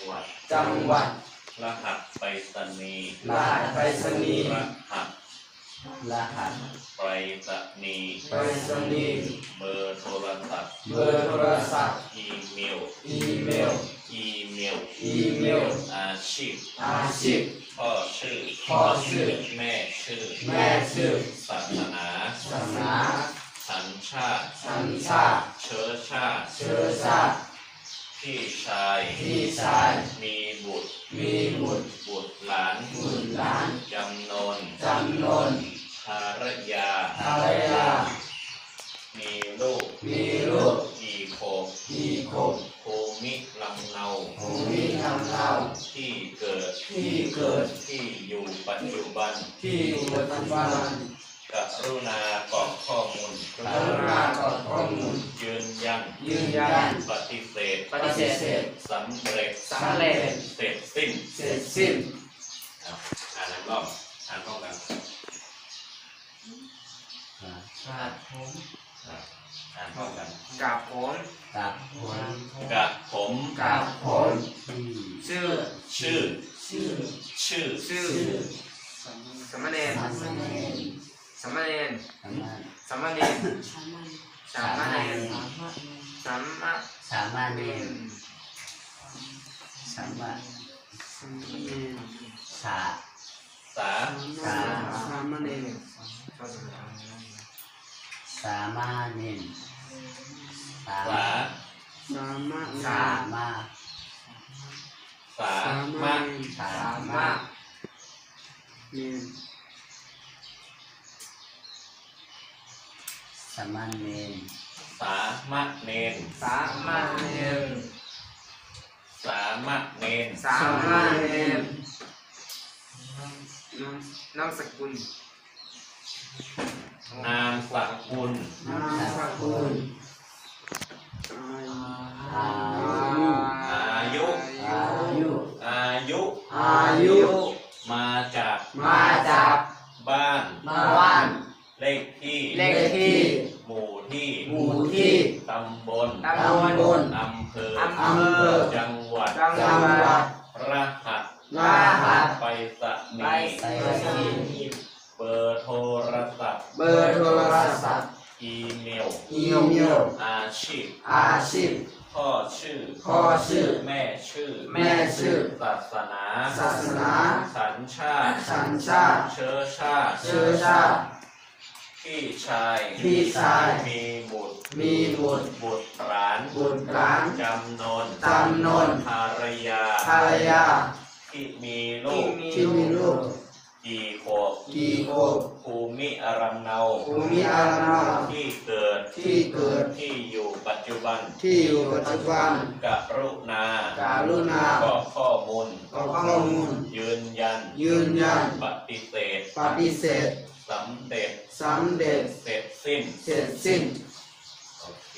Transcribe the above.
หวัดรหัสไปรษณีย์รหัสไปรษณีย์เบอร์โทรศัพท์อีเมลอาชีพพ่อชื่อแม่ชื่อศาสนาสัญชาติเชื้อชาติพี่ชายมีบุตรหลานจำนวนภรรยามีลูกกี่คนภูมิลำเนาที่เกิดที่อยู่ปัจจุบันกรุณากรอกข้อมูลยืนยันปฏิเสธสำเร็จเสร็จสิ้นอ่านแล้วก็อ่านพร้อมกันอ่านพร้อมกันกับผมชื่อสมณเณรสามเณรนามสกุลอายุมาจากบ้านเลขที่หมู่ที่ตำบลอำเภอจังหวัดรหัสไปรษณีย์เบอร์โทรศัพท์อีเมลอาชีพพ่อชื่อแม่ชื่อศาสนาสัญชาติเชื้อชาติพี่ชายมีบุตรหลานจำนวนภรรยาที่มีลูกกี่ขวบภูมิลำเนาที่เกิดที่อยู่ปัจจุบันกรุณากรอกข้อมูลยืนยันปฏิเสธสำเร็จเสร็จสิ้นโอเค